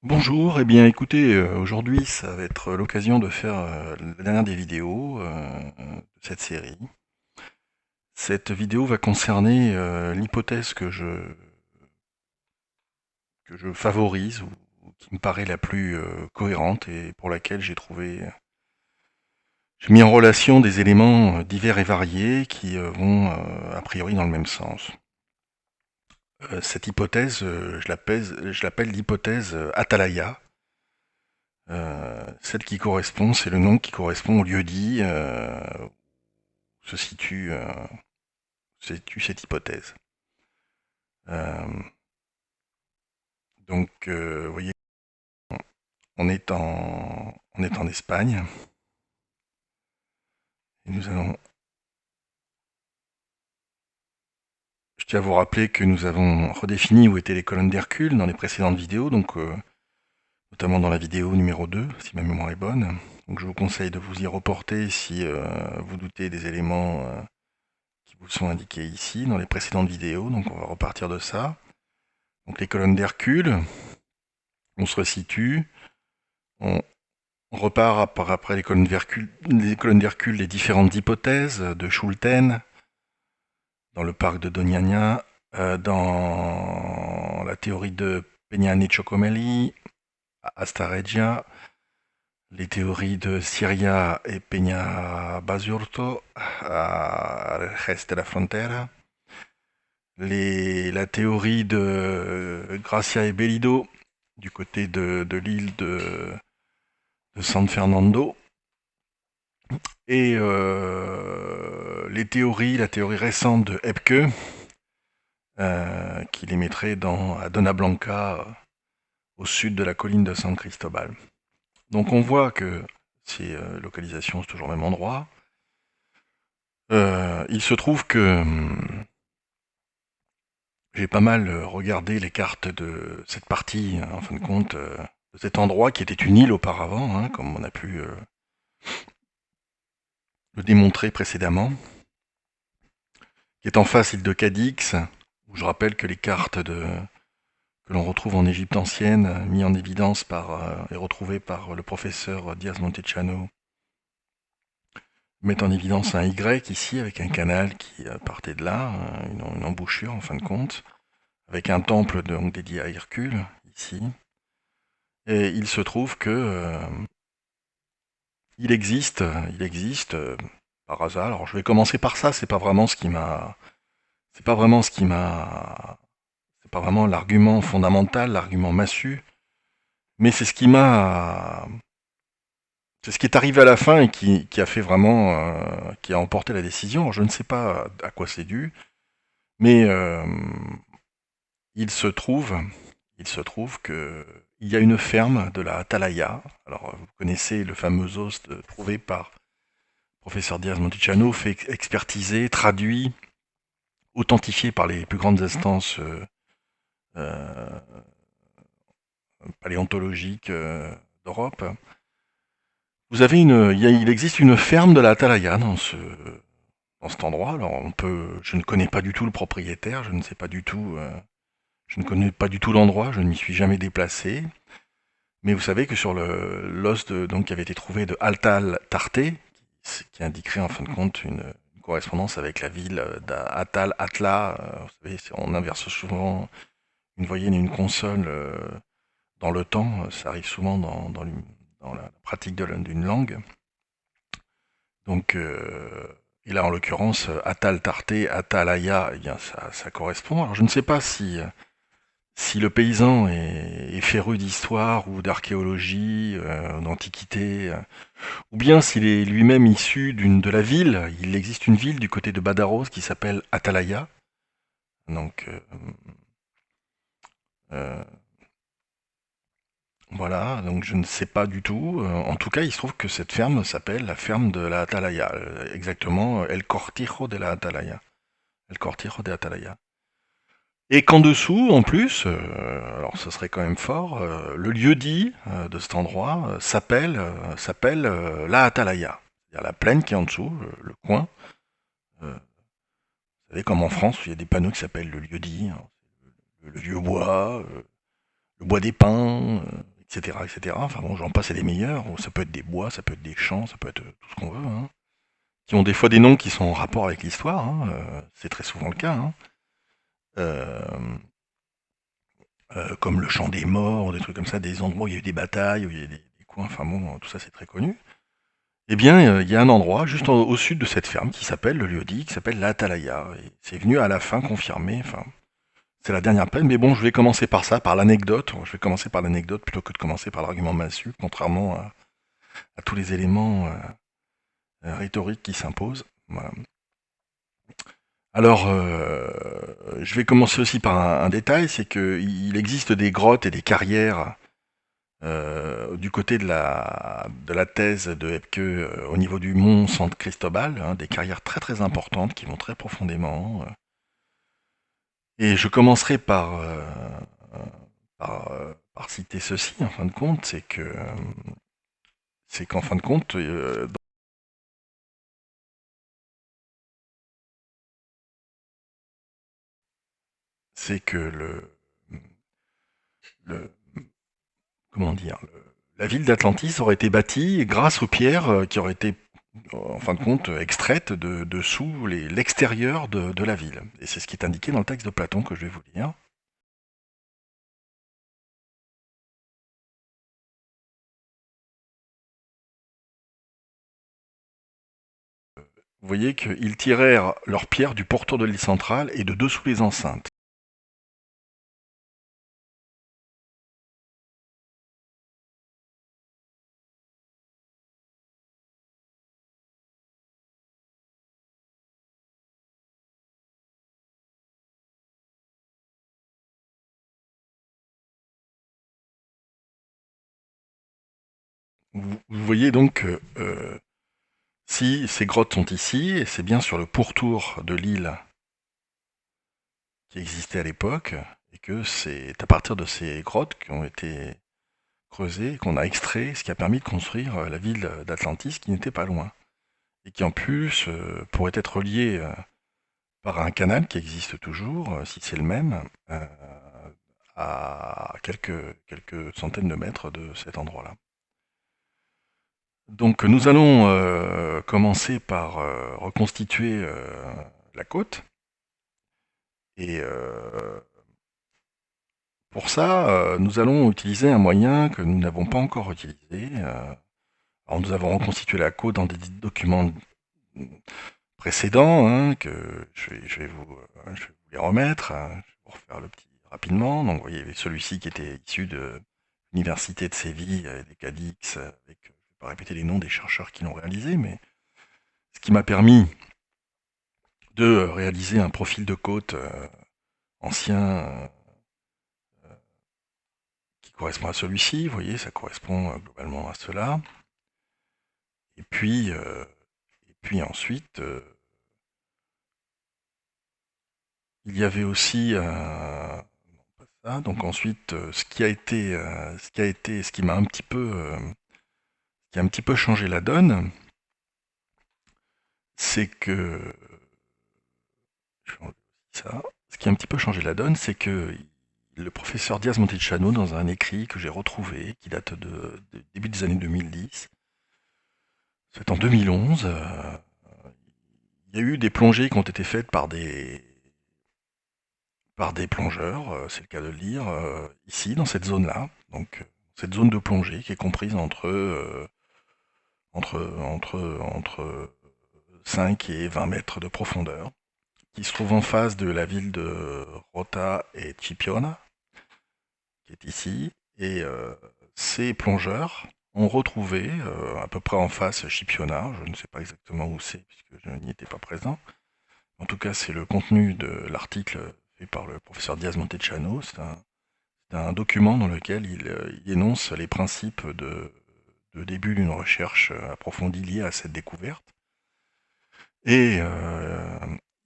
Bonjour, eh bien écoutez, aujourd'hui ça va être l'occasion de faire la dernière des vidéos de cette série. Cette vidéo va concerner l'hypothèse que je favorise ou qui me paraît la plus cohérente et pour laquelle j'ai mis en relation des éléments divers et variés qui vont a priori dans le même sens. Cette hypothèse, je l'appelle l'hypothèse Atalaya. Celle qui correspond, c'est le nom qui correspond au lieu-dit où se situe cette hypothèse. Euh, vous voyez, on est en Espagne et je tiens à vous rappeler que nous avons redéfini où étaient les colonnes d'Hercule dans les précédentes vidéos, donc notamment dans la vidéo numéro 2, si ma mémoire est bonne. Donc je vous conseille de vous y reporter si vous doutez des éléments qui vous sont indiqués ici dans les précédentes vidéos. Donc on va repartir de ça. Donc les colonnes d'Hercule, on se resitue, on, on repart après les colonnes d'Hercule, les différentes hypothèses de Schulten, dans le parc de Dognania, dans la théorie de Peña-Nechocomelli, Asta Regia, les théories de Siria et Peña Basurto, à Jerez de la Frontera, la théorie de Gracia et Bellido, du côté de l'île de San Fernando, et la théorie récente de Hepke, qui les mettrait à Dona Blanca, au sud de la colline de San Cristobal. Donc on voit que ces localisations, c'est toujours au même endroit. Il se trouve que j'ai pas mal regardé les cartes de cette partie, hein, en fin de compte, de cet endroit qui était une île auparavant, hein, comme on a pu le démontrer précédemment, qui est en face île de Cadix, où je rappelle que les cartes que l'on retrouve en Égypte ancienne, mis en évidence et retrouvées par le professeur Diaz Montechano, mettent en évidence un Y ici, avec un canal qui partait de là, une embouchure en fin de compte, avec un temple donc dédié à Hercule, ici. Et il se trouve que il existe par hasard. Alors je vais commencer par ça, c'est pas vraiment ce qui m'a, c'est pas vraiment l'argument fondamental, l'argument massu, mais c'est ce qui est arrivé à la fin et qui a fait vraiment, qui a emporté la décision. Alors, je ne sais pas à quoi c'est dû, mais il se trouve, il se trouve que il y a une ferme de la Atalaya. Alors vous connaissez le fameux os trouvé par professeur Diaz Montechano, fait expertiser, traduit, authentifié par les plus grandes instances euh, paléontologiques d'Europe. Il existe une ferme de la Atalaya dans cet endroit. Alors je ne connais pas du tout le propriétaire, je ne connais pas du tout l'endroit, je ne m'y suis jamais déplacé. Mais vous savez que sur donc, qui avait été trouvé de Altal Tarté, qui indiquerait en fin de compte une correspondance avec la ville d'Atal Atla, vous savez, on inverse souvent une voyelle et une consonne dans le temps, ça arrive souvent dans la pratique d'une langue. Donc, et là en l'occurrence, Atal Tarté, Atalaya, eh bien ça correspond. Alors je ne sais pas si le paysan est féru d'histoire ou d'archéologie, d'antiquité, ou bien s'il est lui-même issu de la ville, il existe une ville du côté de Badajoz qui s'appelle Atalaya. Donc euh, voilà, donc je ne sais pas du tout. En tout cas, il se trouve que cette ferme s'appelle la ferme de la Atalaya, exactement El Cortijo de la Atalaya. El Cortijo de Atalaya. Et qu'en dessous, en plus, alors ce serait quand même fort, le lieu-dit de cet endroit s'appelle la Atalaya. C'est-à-dire la plaine qui est en dessous, le coin. Vous savez, comme en France, il y a des panneaux qui s'appellent le lieu-dit, hein, le vieux bois, le bois des pins, etc., etc. Enfin bon, j'en passe et des meilleurs. Ça peut être des bois, ça peut être des champs, ça peut être tout ce qu'on veut, hein, qui ont des fois des noms qui sont en rapport avec l'histoire, hein, c'est très souvent le cas, hein. Euh, comme le champ des morts, des trucs comme ça, des endroits où il y a eu des batailles, où il y a eu des coins, enfin bon, tout ça c'est très connu. Eh bien, il y a un endroit juste au sud de cette ferme qui s'appelle, le lieu-dit, qui s'appelle l'Atalaya. Et c'est venu à la fin confirmer, enfin, c'est la dernière peine, mais bon, je vais commencer par ça, par l'anecdote. Je vais commencer par l'anecdote plutôt que de commencer par l'argument massu, contrairement à tous les éléments rhétoriques qui s'imposent. Voilà. Alors, je vais commencer aussi par un détail, c'est qu'il existe des grottes et des carrières du côté de la thèse de Epke au niveau du mont San Cristobal, hein, des carrières très très importantes qui vont très profondément. Et je commencerai par citer ceci, en fin de compte, c'est qu'en fin de compte, c'est que le- comment dire, la ville d'Atlantis aurait été bâtie grâce aux pierres qui auraient été, en fin de compte, extraites de sous l'extérieur de la ville. Et c'est ce qui est indiqué dans le texte de Platon que je vais vous lire. Vous voyez qu'ils tirèrent leurs pierres du pourtour de l'île centrale et de dessous les enceintes. Vous voyez donc que si ces grottes sont ici, et c'est bien sur le pourtour de l'île qui existait à l'époque, et que c'est à partir de ces grottes qui ont été creusées, qu'on a extrait ce qui a permis de construire la ville d'Atlantis qui n'était pas loin, et qui en plus pourrait être reliée par un canal qui existe toujours, si c'est le même, à quelques centaines de mètres de cet endroit-là. Donc nous allons commencer par reconstituer la côte. Et pour ça, nous allons utiliser un moyen que nous n'avons pas encore utilisé. Alors nous avons reconstitué la côte dans des documents précédents, hein, que je vais vous les remettre, hein. Je vais vous refaire le petit rapidement. Donc vous voyez celui-ci qui était issu de l'université de Séville, des Cadix, avec, je ne vais pas répéter les noms des chercheurs qui l'ont réalisé, mais ce qui m'a permis de réaliser un profil de côte ancien qui correspond à celui-ci. Vous voyez, ça correspond globalement à cela. Et puis, ensuite, il y avait aussi non, pas ça. Donc ensuite, ce qui m'a un petit peu, qui a un petit peu changé la donne, c'est que je vais enlever ça. Ce qui a un petit peu changé la donne, c'est que le professeur Diaz Montechano, dans un écrit que j'ai retrouvé, qui date de début des années 2010, c'est en 2011, il y a eu des plongées qui ont été faites par des plongeurs, c'est le cas de le dire, ici, dans cette zone-là. Donc, cette zone de plongée qui est comprise entre 5 et 20 mètres de profondeur, qui se trouve en face de la ville de Rota et Chipiona, qui est ici. Et ces plongeurs ont retrouvé, à peu près en face, Chipiona. Je ne sais pas exactement où c'est, puisque je n'y étais pas présent. En tout cas, c'est le contenu de l'article fait par le professeur Diaz Montechano. C'est un document dans lequel il énonce les principes de début d'une recherche approfondie liée à cette découverte. Et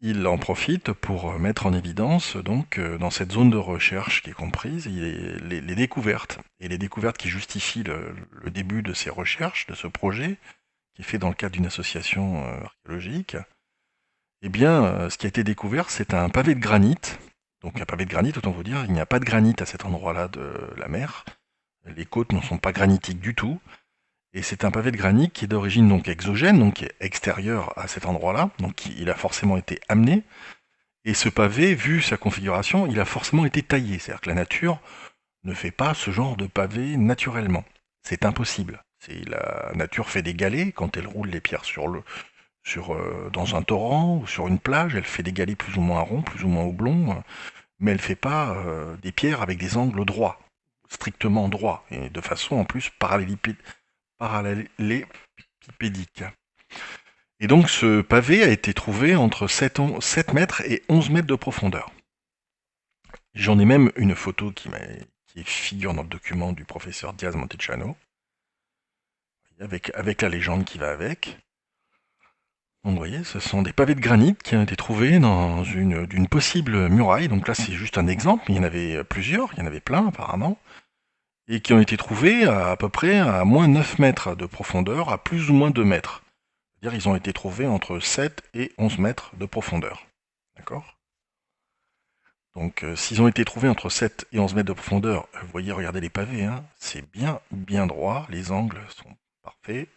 il en profite pour mettre en évidence, donc, dans cette zone de recherche qui est comprise, les découvertes. Et les découvertes qui justifient le début de ces recherches, de ce projet, qui est fait dans le cadre d'une association archéologique. Eh bien, ce qui a été découvert, c'est un pavé de granit. Donc un pavé de granit, autant vous dire, il n'y a pas de granit à cet endroit-là de la mer. Les côtes ne sont pas granitiques du tout. Et c'est un pavé de granit qui est d'origine donc exogène, donc qui est extérieur à cet endroit-là. Donc il a forcément été amené. Et ce pavé, vu sa configuration, il a forcément été taillé. C'est-à-dire que la nature ne fait pas ce genre de pavé naturellement. C'est impossible. La nature fait des galets quand elle roule les pierres dans un torrent ou sur une plage. Elle fait des galets plus ou moins ronds, plus ou moins oblongs, mais elle ne fait pas des pierres avec des angles droits, strictement droits, et de façon en plus parallélépipédique. Et donc ce pavé a été trouvé entre 7 mètres et 11 mètres de profondeur. J'en ai même une photo qui figure dans le document du professeur Diaz Montechano, avec la légende qui va avec. Donc vous voyez, ce sont des pavés de granit qui ont été trouvés dans d'une possible muraille. Donc là c'est juste un exemple, mais il y en avait plusieurs, il y en avait plein apparemment, et qui ont été trouvés à peu près à moins 9 mètres de profondeur, à plus ou moins 2 mètres. C'est-à-dire ils ont été trouvés entre 7 et 11 mètres de profondeur. D'accord ? Donc s'ils ont été trouvés entre 7 et 11 mètres de profondeur, vous voyez, regardez les pavés, hein, c'est bien droit, les angles sont parfaits.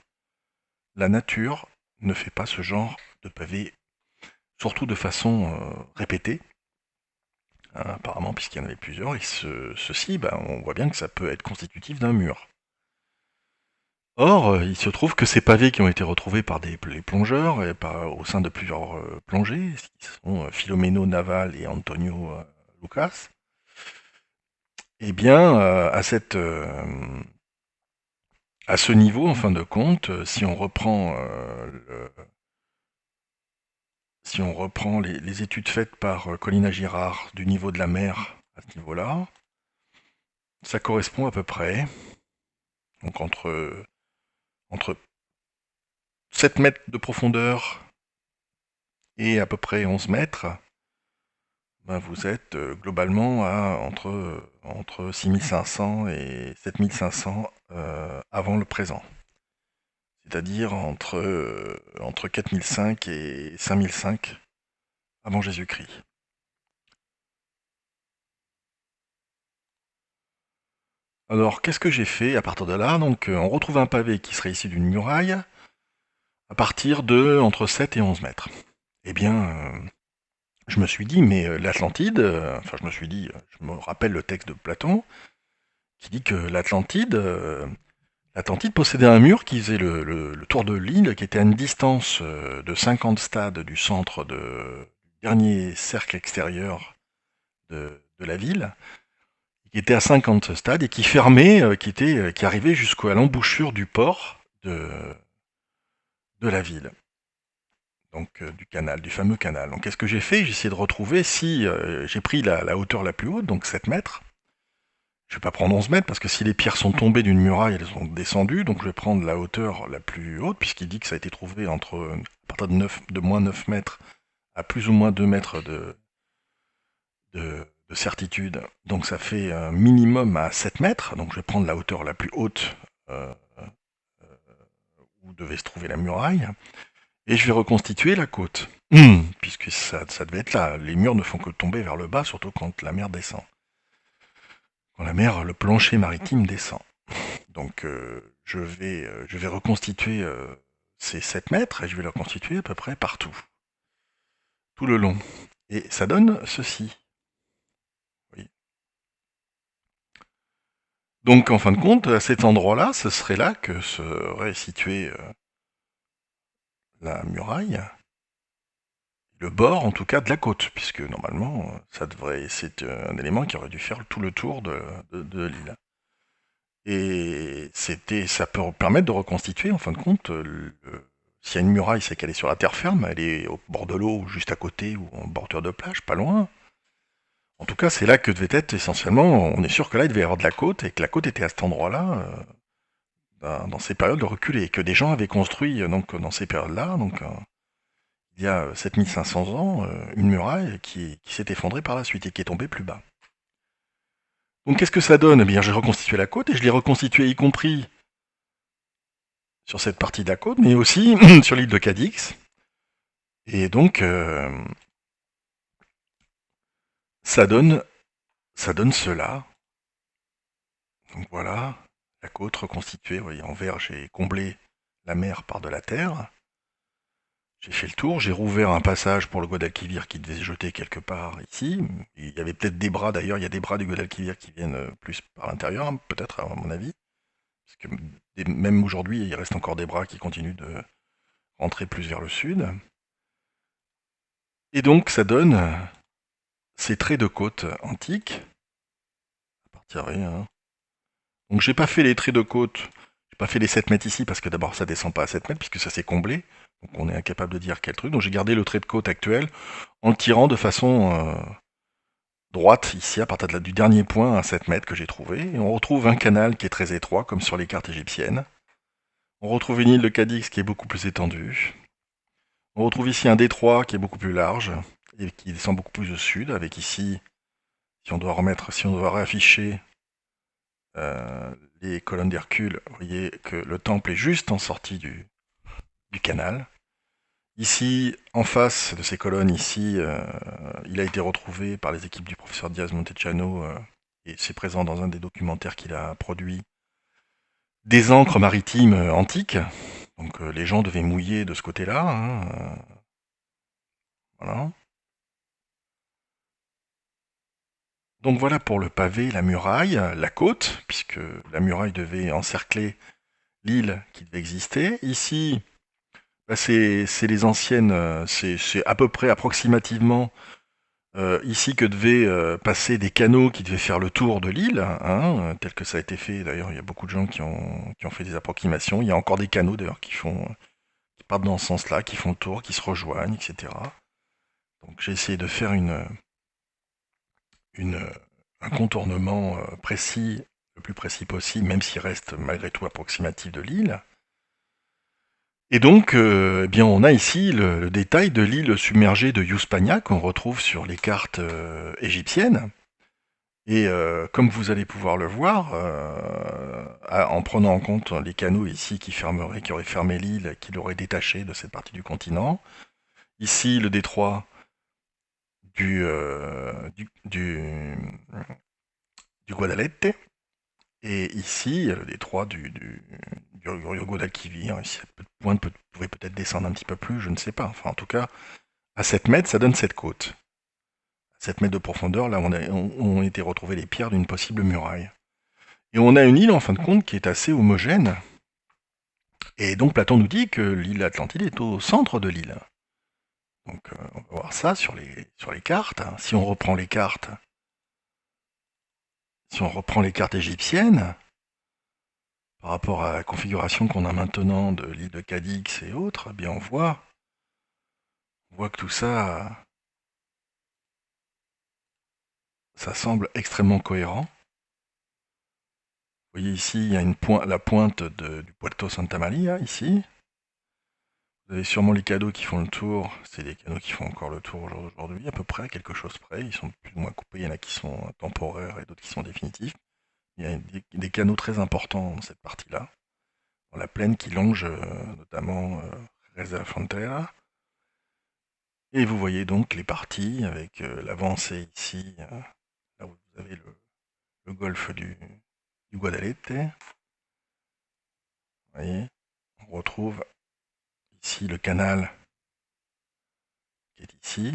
La nature ne fait pas ce genre de pavé, surtout de façon répétée, hein, apparemment, puisqu'il y en avait plusieurs, et ceci, on voit bien que ça peut être constitutif d'un mur. Or, il se trouve que ces pavés qui ont été retrouvés par les plongeurs, et au sein de plusieurs plongées, qui sont Filomeno Naval et Antonio Lucas, eh bien, à ce niveau, en fin de compte, si on reprend les études faites par Colina Girard du niveau de la mer à ce niveau-là, ça correspond à peu près, donc entre 7 mètres de profondeur et à peu près 11 mètres, vous êtes globalement à entre 6500 et 7500 avant le présent. C'est-à-dire entre 4005 et 5005 avant Jésus-Christ. Alors, qu'est-ce que j'ai fait à partir de là? Donc, on retrouve un pavé qui serait issu d'une muraille à partir de entre 7 et 11 mètres. Eh bien, je me suis dit, mais l'Atlantide, je me rappelle le texte de Platon, qui dit que l'Atlantide possédait un mur qui faisait le tour de l'île, qui était à une distance de 50 stades du centre du dernier cercle extérieur de la ville, qui était à 50 stades et qui fermait, qui arrivait jusqu'à l'embouchure du port de la ville. Donc du canal, du fameux canal. Donc qu'est-ce que j'ai fait? J'ai essayé de retrouver si j'ai pris la hauteur la plus haute, donc 7 mètres. Je vais pas prendre 11 mètres, parce que si les pierres sont tombées d'une muraille, elles sont descendues, donc je vais prendre la hauteur la plus haute, puisqu'il dit que ça a été trouvé à partir de moins 9 mètres à plus ou moins 2 mètres de certitude. Donc ça fait un minimum à 7 mètres, donc je vais prendre la hauteur la plus haute où devait se trouver la muraille, et je vais reconstituer la côte. Puisque ça devait être là. Les murs ne font que tomber vers le bas, surtout quand la mer descend. Quand le plancher maritime descend. Donc je vais reconstituer ces 7 mètres, et je vais le reconstituer à peu près partout. Tout le long. Et ça donne ceci. Oui. Donc en fin de compte, à cet endroit-là, ce serait là que serait située la muraille. Le bord, en tout cas, de la côte, puisque normalement, c'est un élément qui aurait dû faire tout le tour de l'île. Et ça peut permettre de reconstituer, en fin de compte, s'il y a une muraille, c'est qu'elle est sur la terre ferme, elle est au bord de l'eau, juste à côté, ou en bordure de plage, pas loin. En tout cas, c'est là que devait être essentiellement, on est sûr que là, il devait y avoir de la côte, et que la côte était à cet endroit-là, dans ces périodes de reculées, et que des gens avaient construit, donc, dans ces périodes-là, donc, il y a 7500 ans, une muraille qui s'est effondrée par la suite, et qui est tombée plus bas. Donc qu'est-ce que ça donne? Eh bien, j'ai reconstitué la côte, et je l'ai reconstituée y compris sur cette partie de la côte, mais aussi sur l'île de Cadix. Et donc, ça donne cela. Donc voilà, la côte reconstituée. Vous voyez, en vert, j'ai comblé la mer par de la terre. J'ai fait le tour, j'ai rouvert un passage pour le Guadalquivir qui devait se jeter quelque part ici. Il y avait peut-être des bras d'ailleurs, il y a des bras du Guadalquivir qui viennent plus par l'intérieur, hein, peut-être à mon avis. Parce que même aujourd'hui, il reste encore des bras qui continuent de rentrer plus vers le sud. Et donc ça donne ces traits de côte antiques. À partir, oui, hein. Donc j'ai pas fait les traits de côte, j'ai pas fait les 7 mètres ici parce que d'abord ça descend pas à 7 mètres puisque ça s'est comblé. Donc on est incapable de dire quel truc. Donc j'ai gardé le trait de côte actuel en le tirant de façon droite ici à partir du dernier point à 7 mètres que j'ai trouvé. Et on retrouve un canal qui est très étroit comme sur les cartes égyptiennes. On retrouve une île de Cadix qui est beaucoup plus étendue. On retrouve ici un détroit qui est beaucoup plus large et qui descend beaucoup plus au sud avec ici, si on doit réafficher les colonnes d'Hercule, vous voyez que le temple est juste en sortie du canal. Ici, en face de ces colonnes, ici, il a été retrouvé par les équipes du professeur Diaz Montecano, et c'est présent dans un des documentaires qu'il a produit, des ancres maritimes antiques. Donc les gens devaient mouiller de ce côté-là, hein, voilà. Donc voilà pour le pavé, la muraille, la côte, puisque la muraille devait encercler l'île qui devait exister. Ici, bah, c'est les anciennes, c'est à peu près approximativement ici que devaient passer des canaux qui devaient faire le tour de l'île, hein, tel que ça a été fait. D'ailleurs, il y a beaucoup de gens qui ont fait des approximations. Il y a encore des canaux d'ailleurs qui partent dans ce sens-là, qui font le tour, qui se rejoignent, etc. Donc j'ai essayé de faire une, un contournement précis, le plus précis possible, même s'il reste malgré tout approximatif de l'île. Et donc, eh bien, on a ici le détail de l'île submergée de Yuspania qu'on retrouve sur les cartes égyptiennes. Et comme vous allez pouvoir le voir, en prenant en compte les canaux ici qui auraient fermé l'île, qui l'auraient détaché de cette partie du continent, ici le détroit du, euh, du, du, du Guadalete, et ici le détroit du Rio Guadalquivir. Ici, cette pointe pouvait peut-être descendre un petit peu plus, je ne sais pas. Enfin, en tout cas, à 7 mètres, ça donne cette côte. À 7 mètres de profondeur, là, on été retrouvés les pierres d'une possible muraille. Et on a une île, en fin de compte, qui est assez homogène. Et donc Platon nous dit que l'île Atlantide est au centre de l'île. Donc on va voir ça sur les cartes. Si on reprend les cartes égyptiennes, par rapport à la configuration qu'on a maintenant de l'île de Cadix et autres, eh bien on voit que tout ça, ça semble extrêmement cohérent. Vous voyez ici, il y a la pointe du Puerto Santa Maria, ici. Vous avez sûrement les canaux qui font le tour, c'est les canaux qui font encore le tour aujourd'hui, à peu près, à quelque chose près. Ils sont plus ou moins coupés, il y en a qui sont temporaires et d'autres qui sont définitifs. Il y a des canaux très importants dans cette partie-là, dans la plaine qui longe notamment Jerez de la Frontera. Et vous voyez donc les parties avec l'avancée ici, là où vous avez le golfe du Guadalete. Vous voyez, on retrouve ici le canal qui est ici.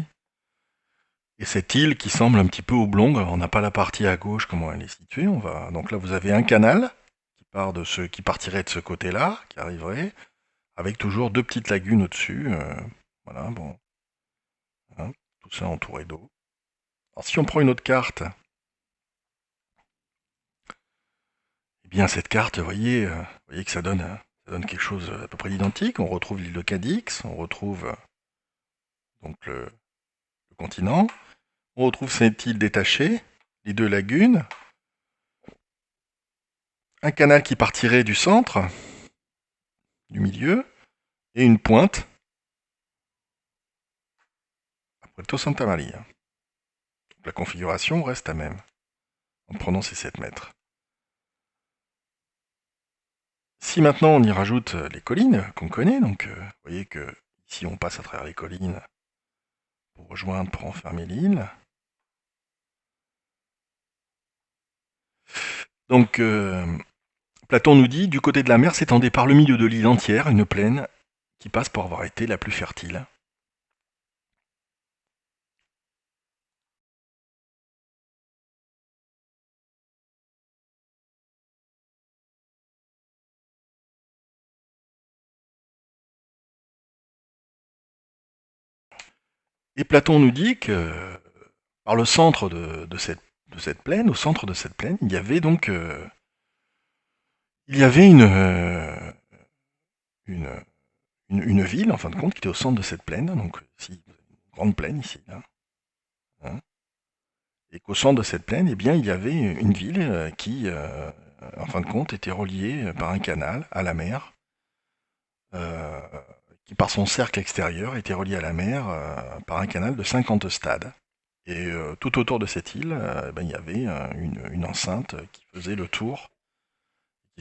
Et cette île qui semble un petit peu oblongue, on n'a pas la partie à gauche, comment elle est située. Donc là, vous avez un canal qui partirait de ce côté-là, qui arriverait, avec toujours deux petites lagunes au-dessus. Voilà, bon, hein, tout ça entouré d'eau. Alors si on prend une autre carte, eh bien cette carte, vous voyez que ça donne quelque chose à peu près d'identique. On retrouve l'île de Cadix, on retrouve donc le continent, on retrouve cette île détachée, les deux lagunes, un canal qui partirait du centre, du milieu, et une pointe à Puerto Santa Maria. Donc la configuration reste la même, en prenant ces 7 mètres. Si maintenant on y rajoute les collines qu'on connaît, donc vous voyez que ici on passe à travers les collines pour enfermer l'île. Donc, Platon nous dit, du côté de la mer s'étendait par le milieu de l'île entière une plaine qui passe pour avoir été la plus fertile. Et Platon nous dit que par le centre de cette plaine, au centre de cette plaine, il y avait donc il y avait une, une ville, en fin de compte, qui était au centre de cette plaine, donc ici, une grande plaine ici, là, hein, et qu'au centre de cette plaine, eh bien, il y avait une ville qui, en fin de compte, était reliée par un canal à la mer, euh, qui par son cercle extérieur était reliée à la mer par un canal de 50 stades. Et tout autour de cette île, ben, il y avait une enceinte qui faisait le tour,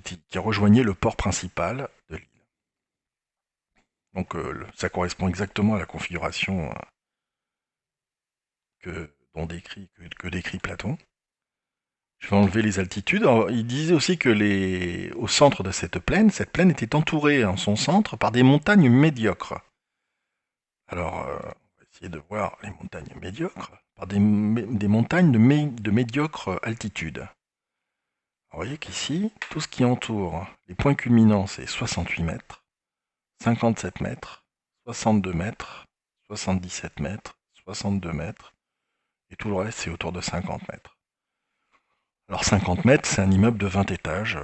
qui rejoignait le port principal de l'île. Donc ça correspond exactement à la configuration que décrit Platon. Je vais enlever les altitudes. Alors, il disait aussi que au centre de cette plaine était entourée en son centre par des montagnes médiocres. Alors, on va essayer de voir les montagnes médiocres par des montagnes de médiocre altitude. Alors, vous voyez qu'ici, tout ce qui entoure les points culminants, c'est 68 mètres, 57 mètres, 62 mètres, 77 mètres, 62 mètres, et tout le reste, c'est autour de 50 mètres. Alors 50 mètres, c'est un immeuble de 20 étages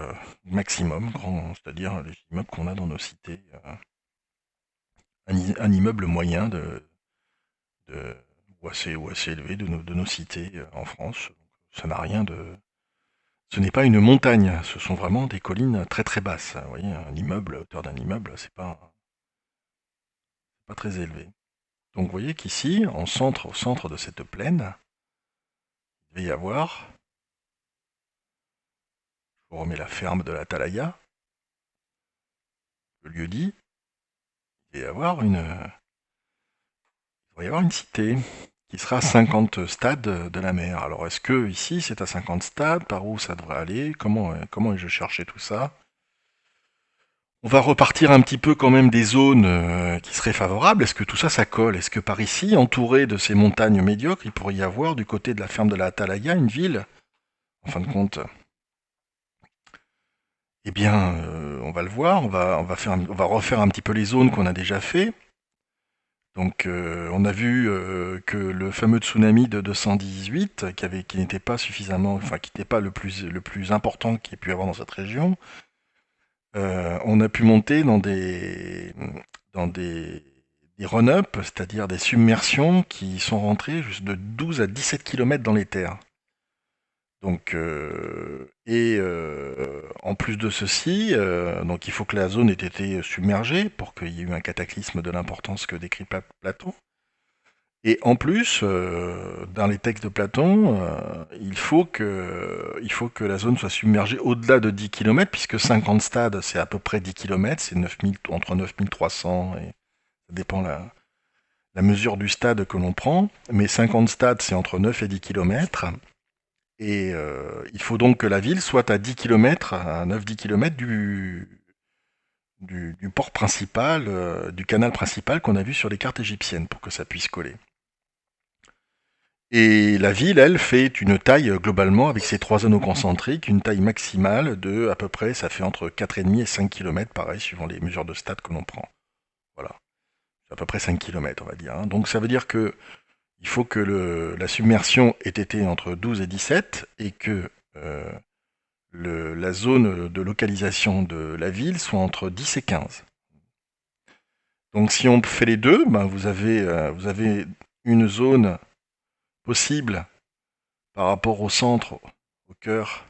maximum, c'est-à-dire les immeubles qu'on a dans nos cités. Un immeuble moyen de- ou assez élevé de nos cités en France. Ça n'a rien de... Ce n'est pas une montagne, ce sont vraiment des collines très très basses. Vous voyez, un immeuble, la hauteur d'un immeuble, pas très élevé. Donc vous voyez qu'ici, au centre de cette plaine, il va y avoir, je vous remets la ferme de l'Atalaya, le lieu dit, il va y avoir il va y avoir une cité qui sera à 50 stades de la mer. Alors est-ce que ici c'est à 50 stades? Par où ça devrait aller? Comment ai-je cherché tout ça? On va repartir un petit peu quand même des zones qui seraient favorables. Est-ce que tout ça, ça colle? Est-ce que par ici, entouré de ces montagnes médiocres, il pourrait y avoir du côté de la ferme de la Atalaya une ville? En fin de compte, eh bien, on va le voir. On va refaire un petit peu les zones qu'on a déjà fait. Donc, on a vu que le fameux tsunami de 218, qui n'était pas suffisamment, enfin, qui n'était pas le plus important qu'il y ait pu avoir dans cette région, on a pu monter dans des run-up, c'est-à-dire des submersions qui sont rentrées juste de 12 à 17 km dans les terres. Donc, en plus de ceci, donc il faut que la zone ait été submergée pour qu'il y ait eu un cataclysme de l'importance que décrit Platon. Et en plus, dans les textes de Platon, il faut que la zone soit submergée au-delà de 10 km, puisque 50 stades, c'est à peu près 10 km, c'est 9000, entre 9300 et ça dépend la mesure du stade que l'on prend, mais 50 stades, c'est entre 9 et 10 km, et il faut donc que la ville soit à 10 km, à 9-10 km du port principal, du canal principal qu'on a vu sur les cartes égyptiennes, pour que ça puisse coller. Et la ville, elle, fait une taille globalement, avec ses trois anneaux concentriques, une taille maximale de à peu près, ça fait entre 4,5 et 5 km, pareil, suivant les mesures de stade que l'on prend. Voilà. C'est à peu près 5 km, on va dire, hein. Donc ça veut dire que il faut que la submersion ait été entre 12 et 17 et que la zone de localisation de la ville soit entre 10 et 15. Donc si on fait les deux, ben, vous avez une zone possible par rapport au centre, au cœur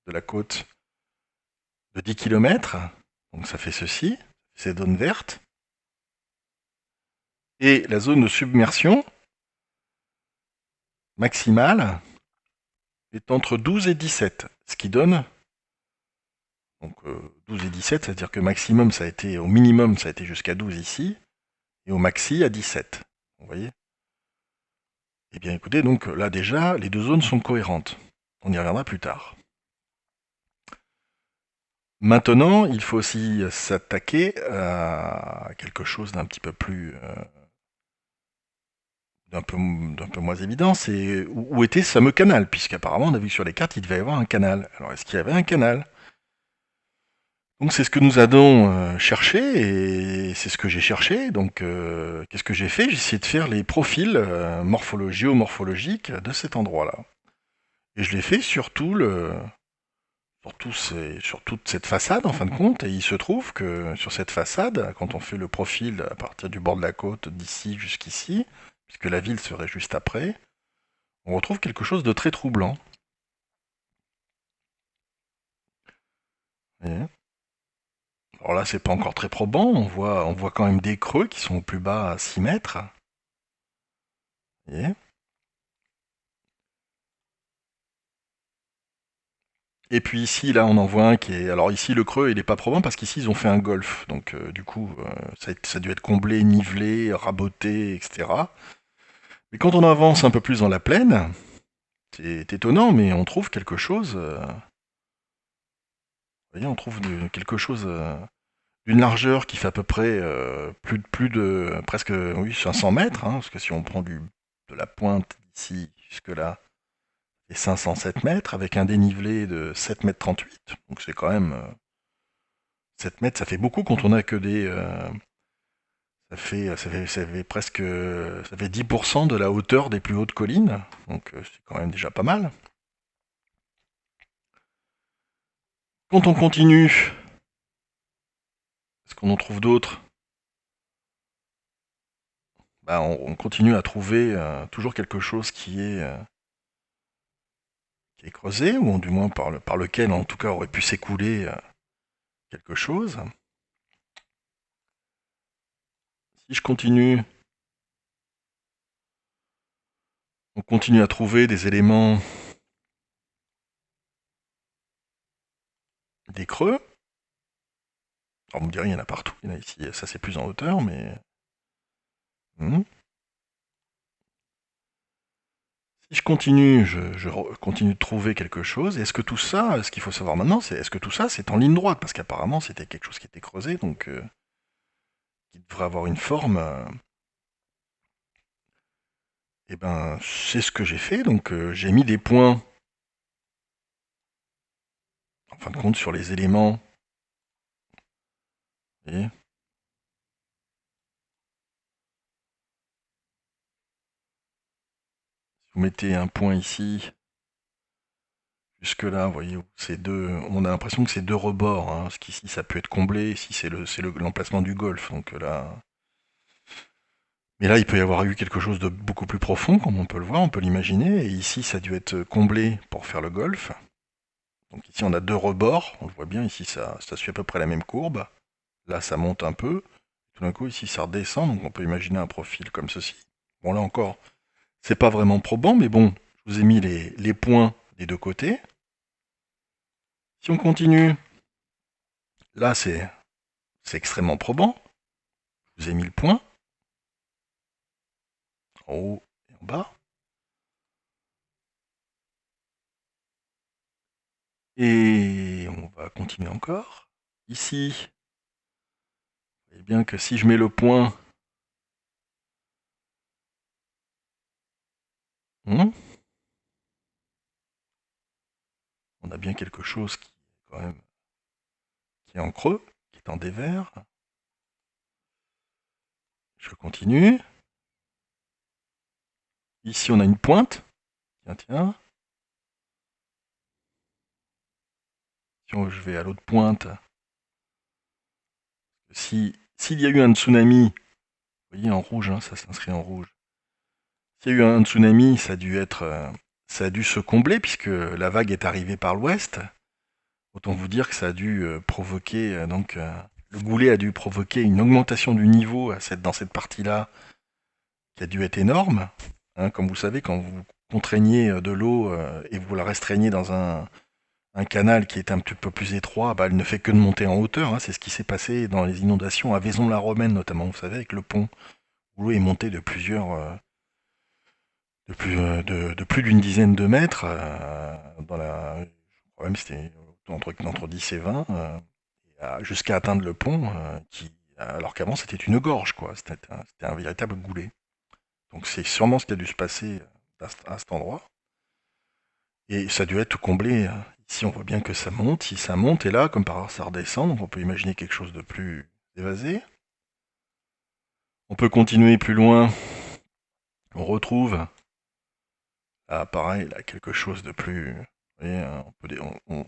de la côte de 10 km. Donc ça fait ceci, ces zones vertes. Et la zone de submersion maximale est entre 12 et 17, ce qui donne donc 12 et 17, c'est-à-dire que maximum ça a été, au minimum ça a été jusqu'à 12 ici, et au maxi à 17. Vous voyez? Eh bien écoutez, donc là déjà, les deux zones sont cohérentes. On y reviendra plus tard. Maintenant, il faut aussi s'attaquer à quelque chose d'un petit peu plus, d'un peu moins évident, c'est où était ce fameux canal, puisqu'apparemment on a vu que sur les cartes il devait y avoir un canal. Alors est-ce qu'il y avait un canal? Donc c'est ce que nous allons chercher, et c'est ce que j'ai cherché. Donc qu'est-ce que j'ai fait? J'ai essayé de faire les profils géomorphologiques de cet endroit-là. Et je l'ai fait sur sur toute cette façade en fin de compte, et il se trouve que sur cette façade, quand on fait le profil à partir du bord de la côte d'ici jusqu'ici, puisque la ville serait juste après, on retrouve quelque chose de très troublant. Vous voyez. Alors là, c'est pas encore très probant, on voit quand même des creux qui sont au plus bas à 6 mètres. Vous voyez. Et puis ici, là, on en voit un qui est... Alors ici, le creux, il est pas probant parce qu'ici, ils ont fait un golf. Donc du coup, ça a dû être comblé, nivelé, raboté, etc. Mais quand on avance un peu plus dans la plaine, c'est étonnant, mais on trouve quelque chose... vous voyez, on trouve quelque chose d'une largeur qui fait à peu près plus de presque oui, 500 mètres, hein, parce que si on prend de la pointe d'ici jusque là, c'est 507 mètres, avec un dénivelé de 7 mètres 38. Donc c'est quand même 7 mètres, ça fait beaucoup quand on a que des... ça fait presque ça fait 10% de la hauteur des plus hautes collines, donc c'est quand même déjà pas mal. Quand on continue, est-ce qu'on en trouve d'autres? Bah, on continue à trouver toujours quelque chose qui est creusé, ou du moins par lequel en tout cas aurait pu s'écouler quelque chose. Si je continue, on continue à trouver des éléments, des creux. Alors vous me direz, il y en a partout, il y en a ici, ça c'est plus en hauteur, mais... Hmm. Si je continue, continue de trouver quelque chose. Est-ce que tout ça, ce qu'il faut savoir maintenant, c'est est-ce que tout ça c'est en ligne droite? Parce qu'apparemment c'était quelque chose qui était creusé, donc qui devrait avoir une forme. Et ben, c'est ce que j'ai fait. Donc j'ai mis des points, en fin de compte, sur les éléments. Vous voyez. Si vous mettez un point ici, jusque là, vous voyez, on a l'impression que c'est deux rebords, hein, parce qu'ici ça peut être comblé, ici l'emplacement du golfe, donc là. Mais là, il peut y avoir eu quelque chose de beaucoup plus profond, comme on peut le voir, on peut l'imaginer, et ici ça a dû être comblé pour faire le golfe. Donc ici on a deux rebords, on le voit bien, ici ça suit à peu près la même courbe. Là ça monte un peu, tout d'un coup ici ça redescend, donc on peut imaginer un profil comme ceci. Bon là encore, c'est pas vraiment probant, mais bon, je vous ai mis les points des deux côtés. Si on continue, là c'est extrêmement probant. Je vous ai mis le point, en haut et en bas. Et on va continuer encore. Ici, vous voyez bien que si je mets le point, on a bien quelque chose qui est quand même qui est en creux, qui est en dévers. Je continue. Ici, on a une pointe. Tiens, tiens. Si je vais à l'autre pointe, s'il y a eu un tsunami, vous voyez en rouge, hein, ça s'inscrit en rouge. S'il y a eu un tsunami, ça a dû se combler puisque la vague est arrivée par l'ouest. Autant vous dire que ça a dû provoquer le goulet a dû provoquer une augmentation du niveau dans cette partie-là qui a dû être énorme. Hein, comme vous savez, quand vous contraignez de l'eau et vous la restreignez dans un canal qui est un petit peu plus étroit, bah, elle ne fait que de monter en hauteur. Hein. C'est ce qui s'est passé dans les inondations à Vaison-la-Romaine notamment, vous savez, avec le pont, où l'eau est montée de plus d'une dizaine de mètres. Le problème c'était entre 10 et 20. jusqu'à atteindre le pont, alors qu'avant c'était une gorge, quoi. C'était un véritable goulet. Donc c'est sûrement ce qui a dû se passer à cet endroit. Et ça a dû être comblé. Ici, on voit bien que ça monte. Si ça monte, et là, comme par hasard, ça redescend. Donc on peut imaginer quelque chose de plus évasé. On peut continuer plus loin. On retrouve, pareil, là, quelque chose de plus... Vous voyez, hein,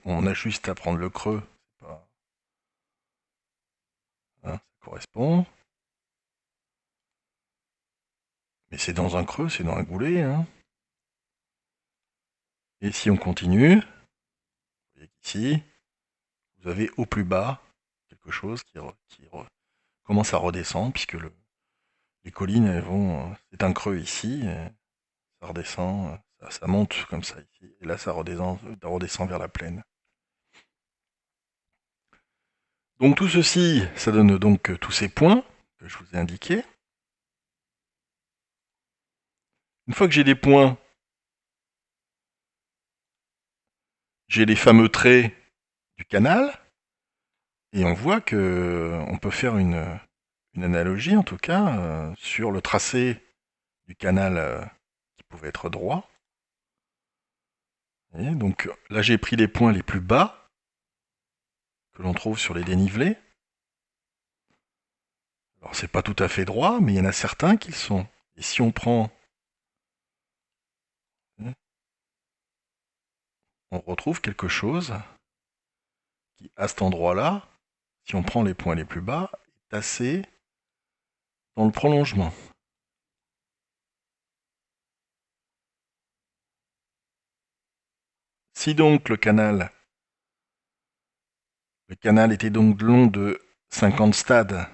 on a juste à prendre le creux. Hein, ça correspond. Mais c'est dans un creux, c'est dans un goulet. Hein. Et si on continue, vous voyez qu'ici, vous avez au plus bas quelque chose qui commence à redescendre, puisque les collines, elles vont... c'est un creux ici, et ça redescend, ça monte comme ça ici, et là ça redescend vers la plaine. Donc tout ceci, ça donne donc tous ces points que je vous ai indiqués. Une fois que j'ai des points, j'ai les fameux traits du canal, et on voit que on peut faire une analogie, en tout cas, sur le tracé du canal qui pouvait être droit. Et donc là, j'ai pris les points les plus bas que l'on trouve sur les dénivelés. Alors, c'est pas tout à fait droit, mais il y en a certains qui le sont. Et si on prend... On retrouve quelque chose qui, à cet endroit-là, si on prend les points les plus bas, est assez dans le prolongement. Si donc le canal était donc long de 50 stades,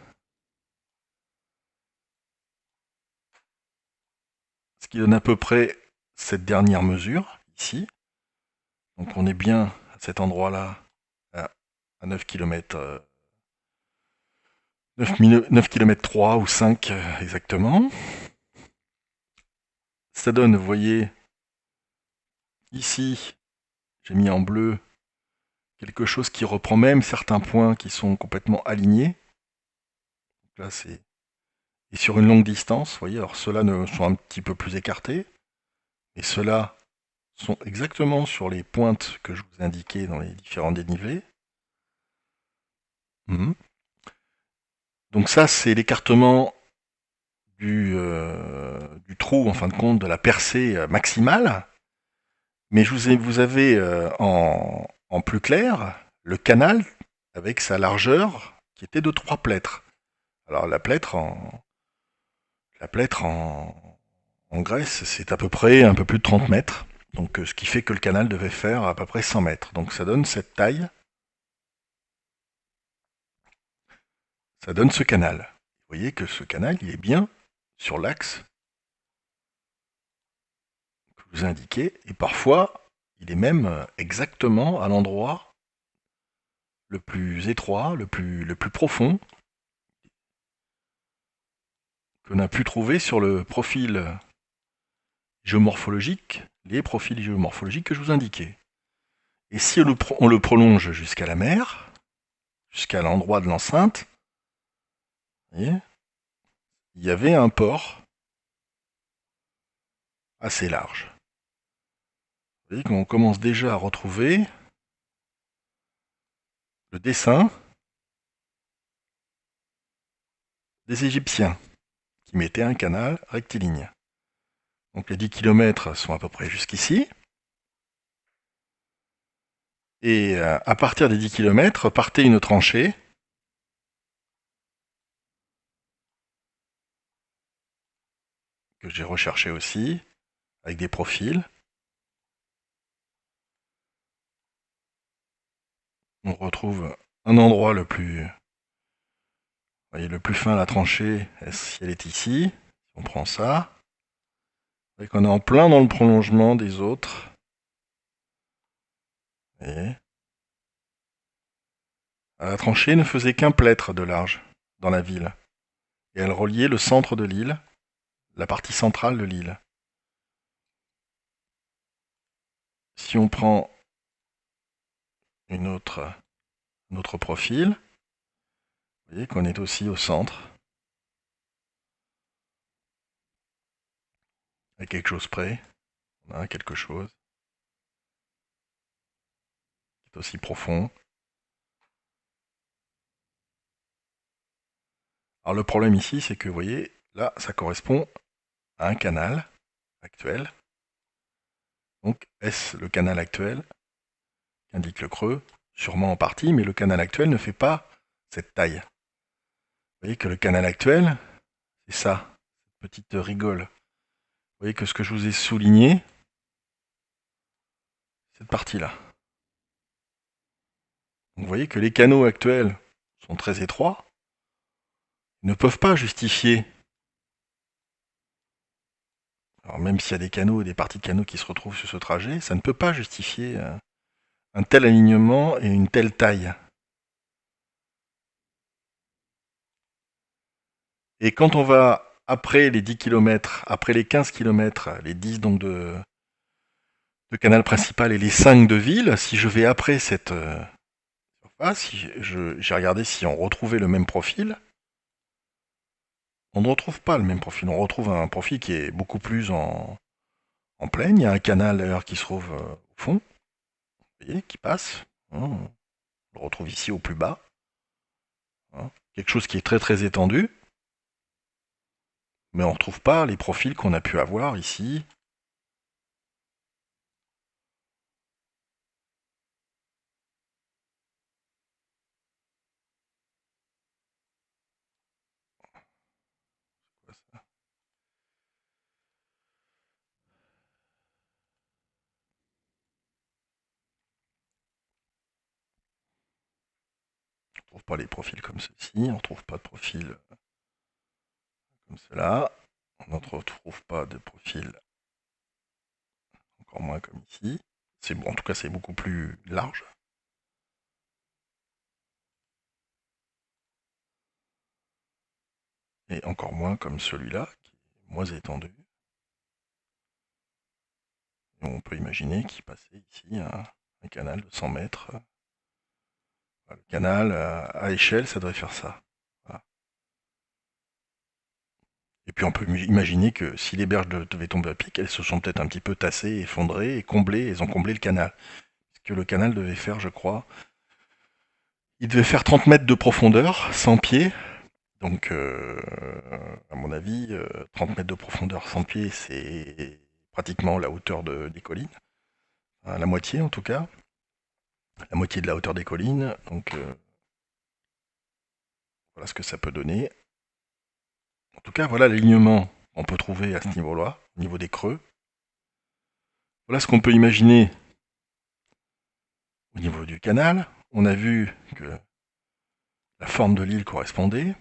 ce qui donne à peu près cette dernière mesure, ici. Donc on est bien à cet endroit-là, à 9 km, 9 km 3 ou 5 exactement. Ça donne, vous voyez, ici, j'ai mis en bleu quelque chose qui reprend même certains points qui sont complètement alignés. Donc là, c'est... Et sur une longue distance, vous voyez, alors ceux-là sont un petit peu plus écartés, et ceux-là sont exactement sur les pointes que je vous ai indiquées dans les différents dénivelés. Mhm. Donc ça, c'est l'écartement du trou, en fin de compte, de la percée maximale. Mais vous avez en plus clair le canal avec sa largeur qui était de 3 plêtres. Alors en Grèce, c'est à peu près un peu plus de 30 mètres. Donc ce qui fait que le canal devait faire à peu près 100 mètres. Donc ça donne cette taille, ça donne ce canal. Vous voyez que ce canal, il est bien sur l'axe que je vous ai indiqué, et parfois, il est même exactement à l'endroit le plus étroit, le plus profond qu'on a pu trouver sur le profil géomorphologique, les profils géomorphologiques que je vous indiquais. Et si on le prolonge jusqu'à la mer, jusqu'à l'endroit de l'enceinte, vous voyez, il y avait un port assez large. Vous voyez qu'on commence déjà à retrouver le dessin des Égyptiens, qui mettaient un canal rectiligne. Donc les 10 km sont à peu près jusqu'ici. Et à partir des 10 km, partait une tranchée que j'ai recherchée aussi, avec des profils. On retrouve un endroit le plus... Vous voyez, le plus fin, la tranchée, si elle est ici, on prend ça. Vous voyez qu'on est en plein dans le prolongement des autres. Et la tranchée ne faisait qu'un plêtre de large dans la ville. Et elle reliait le centre de l'île, la partie centrale de l'île. Si on prend un autre profil, Vous voyez qu'on est aussi au centre, à quelque chose près. On a quelque chose qui est aussi profond. Alors le problème ici, c'est que vous voyez, là, ça correspond à un canal actuel. Donc est-ce le canal actuel qui indique le creux? Sûrement en partie, mais le canal actuel ne fait pas cette taille. Vous voyez que le canal actuel, c'est ça, cette petite rigole. Vous voyez que ce que je vous ai souligné, cette partie-là. Vous voyez que les canaux actuels sont très étroits, ne peuvent pas justifier. Alors même s'il y a des canaux et des parties de canaux qui se retrouvent sur ce trajet, ça ne peut pas justifier un tel alignement et une telle taille. Et quand on va après les 10 km, après les 15 km, les 10 donc de canal principal et les 5 de ville, si je vais après cette surface, si j'ai regardé si on retrouvait le même profil, on ne retrouve pas le même profil. On retrouve un profil qui est beaucoup plus en plaine. Il y a un canal d'ailleurs qui se trouve au fond, vous voyez, qui passe. On le retrouve ici au plus bas. Quelque chose qui est très très étendu. Mais on ne retrouve pas les profils qu'on a pu avoir ici. On ne trouve pas les profils comme ceci, on ne trouve pas de profil comme cela, on ne retrouve pas de profil encore moins comme ici. C'est bon, en tout cas c'est beaucoup plus large. Et encore moins comme celui-là, qui est moins étendu. Et on peut imaginer qu'il passait ici un canal de 100 mètres. Le canal, à échelle, ça devrait faire ça. Voilà. Et puis on peut imaginer que si les berges devaient tomber à pic, elles se sont peut-être un petit peu tassées, effondrées, et comblées, elles ont comblé le canal. Parce que le canal devait faire, je crois, il devait faire 30 mètres de profondeur, 100 pieds. Donc, à mon avis, 30 mètres de profondeur, 100 pieds, c'est pratiquement la hauteur des collines. La moitié en tout cas. La moitié de la hauteur des collines. Donc, voilà ce que ça peut donner. En tout cas, voilà l'alignement qu'on peut trouver à ce niveau-là, au niveau des creux. Voilà ce qu'on peut imaginer au niveau du canal. On a vu que la forme de l'île correspondait.